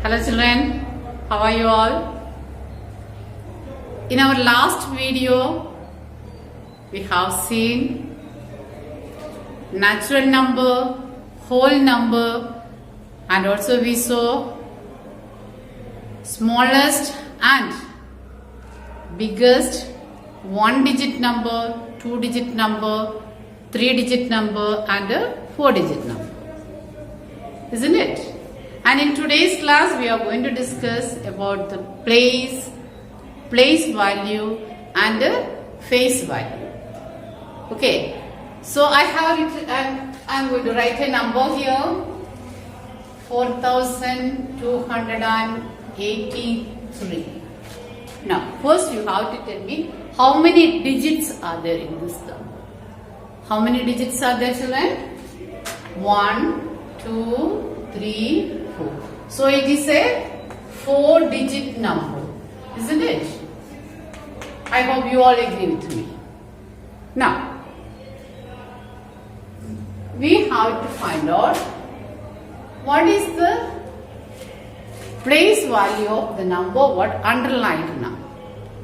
Hello children, how are you all? In our last video, we have seen natural number, whole number, and also we saw smallest and biggest 1-digit number, 2-digit number, 3-digit number and a 4-digit number. Isn't it? And in today's class we are going to discuss about the place value and face value. Okay. So I have it and I am going to write a number here. 4283. Now first you have to tell me how many digits are there in this number. How many digits are there, children? 1, 2, 3, 4. So it is a 4-digit number, isn't it? I hope you all agree with me. Now, we have to find out what is the place value of the number, what underlined number.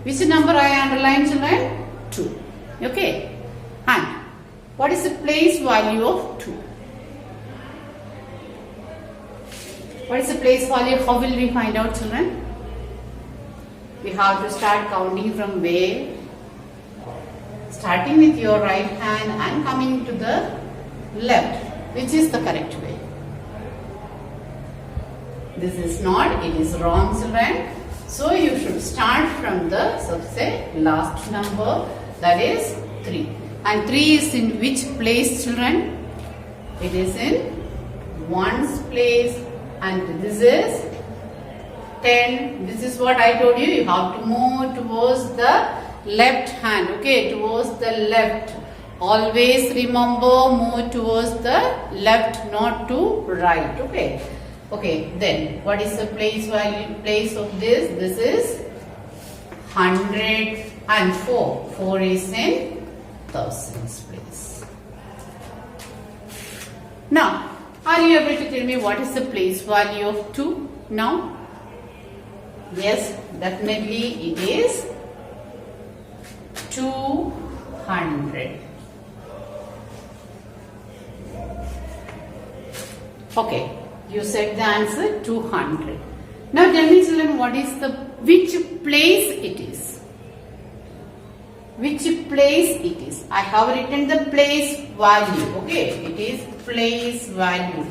Which number I underlined, children? 2. Okay. And what is the place value of 2? What is the place value? How will we find out, children? We have to start counting from where? Starting with your right hand and coming to the left. Which is the correct way? This is not, it is wrong, children. So you should start from the, last number, that is 3. And 3 is in which place, children? It is in 1's place. And this is 10. This is what I told you. You have to move towards the left hand. Okay, towards the left. Always remember, move towards the left, not to right. Okay. Okay. Then what is the place value? Place of this? This is 104. 4 is in thousands place. Now, are you able to tell me what is the place value of 2 now? Yes, definitely it is 200. Okay, you said the answer 200. Now tell me, children, what is which place it is? Which place it is? I have written the place value. Okay, it is place value.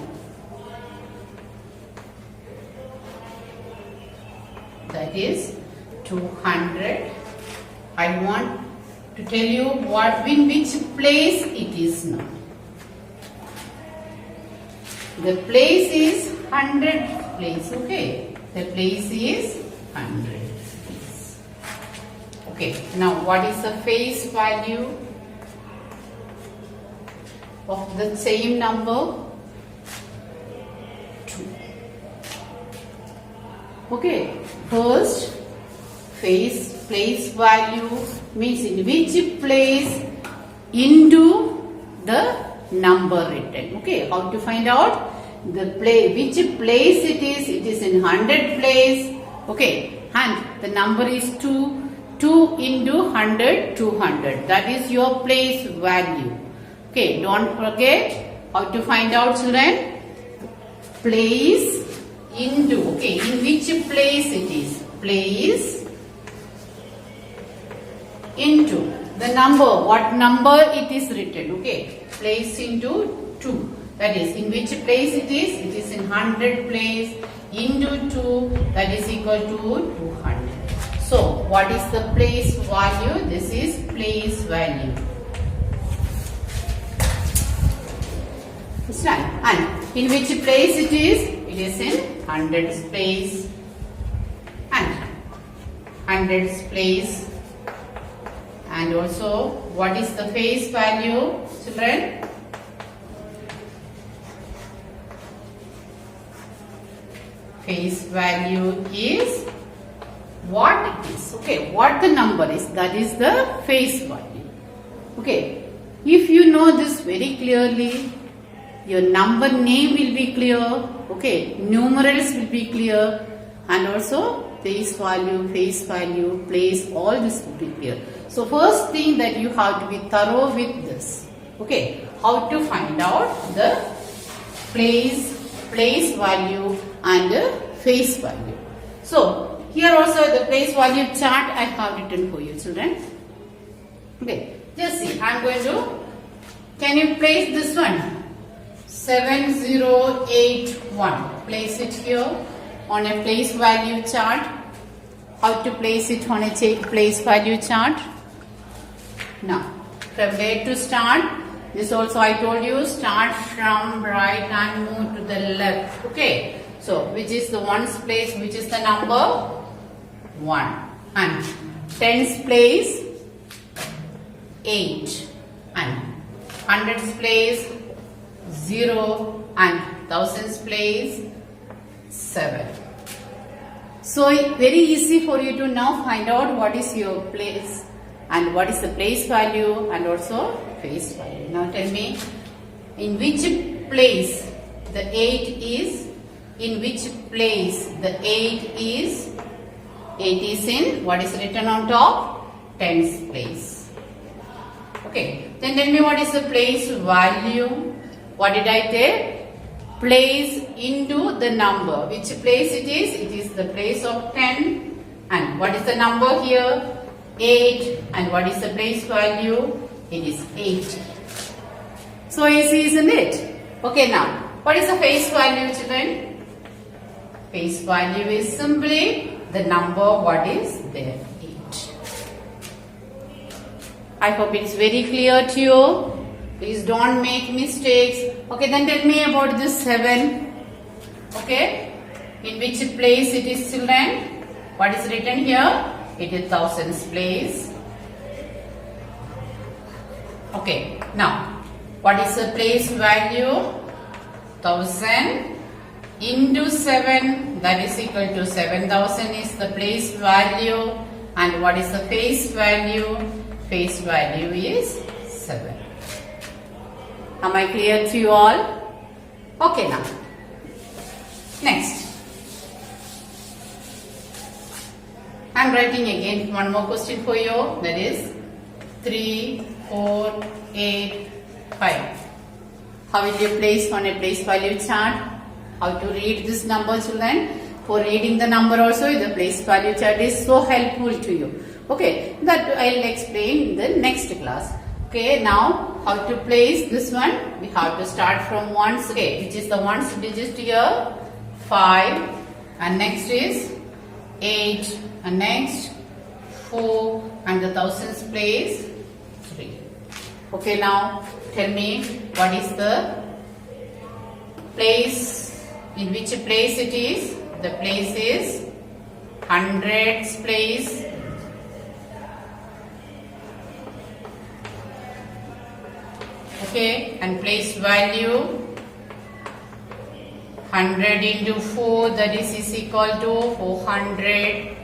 That is 200. I want to tell you in which place it is now. The place is 100 place. Okay, the place is 100. Okay, now what is the face value of the same number? 2. Okay, first place value means in which place into the number written. Okay, how to find out which place it is in 100 place. Okay, and the number is 2. 2 into 100, 200. That is your place value. Okay, don't forget how to find out, children. Place into. Okay, in which place it is? Place into the number. What number it is written? Okay, place into 2. That is in which place it is? It is in 100 place into 2. That is equal to 200. So, what is the place value? This is place value. Understand? And in which place it is? It is in 100's place and 100's place. And also, what is the face value, children? Face value is what it is. Okay, what the number is, that is the face value. Okay, if you know this very clearly, your number name will be clear, Okay, numerals will be clear, and also place value, place, all this will be clear. So first thing that you have to be thorough with this. Okay, how to find out the place value and face value. So here also the place value chart I have written for you, children. Okay, just see, I am going to, can you place this one? 7081. Place it here on a place value chart. How to place it on a place value chart? Now, from where to start? This also I told you, start from right and move to the left. Okay. So, which is the ones place, which is the number 1. And tens place 8. And hundreds place 0. And thousands place 7. So, very easy for you to now find out what is your place and what is the place value and also face value. Now tell me, in which place the 8 is? In which place the 8 is? 8 is in, what is written on top? Tens place. Okay, then tell me what is the place value? What did I tell? Place into the number. Which place it is? It is the place of 10. And what is the number here? 8. And what is the place value? It is 8. So easy, isn't it? Okay, now, what is the face value, children? Face value is simply the number what is there, 8. I hope it is very clear to you. Please don't make mistakes. Okay, then tell me about this 7. Okay, in which place it is, children? What is written here? It is thousands place. Okay, now what is the place value? 1000 into 7, that is equal to 7000 is the place value. And what is the face value? Face value is 7. Am I clear to you all? Okay, now next I am writing again one more question for you, that is 3, 4, 8, 5. How will you place on a place value chart? How to read this number, children? For reading the number also, the place value chart is so helpful to you. Okay, that I will explain in the next class. Okay, now how to place this one? We have to start from ones, okay, which is the ones digit here, 5, and next is 8, and next 4, and the thousands place 3. Okay, now tell me what is the place, in which place it is? The place is hundreds place. Okay, and place value 100 into 4, that is equal to 400.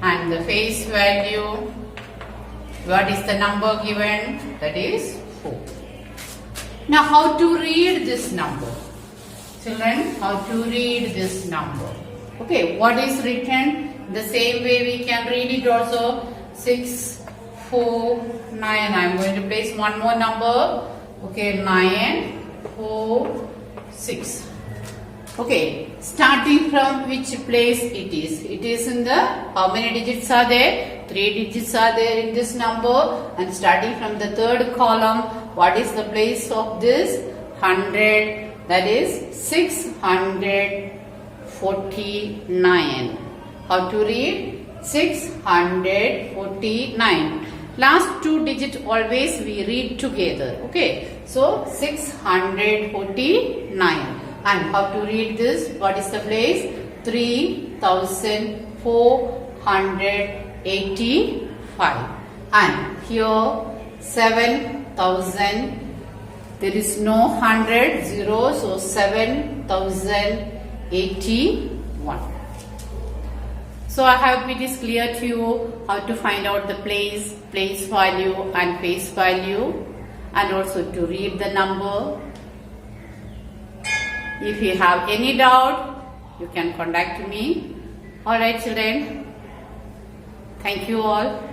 And the face value, what is the number given? That is 4. Now how to read this number? Children, how to read this number? Okay, what is written? The same way we can read it also. 6, 4, 9. I am going to place one more number. Okay, 9, 4, 6. Okay, starting from which place it is? It is in the, how many digits are there? 3 digits are there in this number. And starting from the third column, what is the place of this? 100. That is 649. How to read? 649. Last 2 digits always we read together. Okay. So 649. And how to read this? What is the place? 3485. And here 7000. There is no 100, 0. So 7081. So I hope it is clear to you how to find out the place value and face value, and also to read the number. If you have any doubt, you can contact me. Alright children. Thank you all.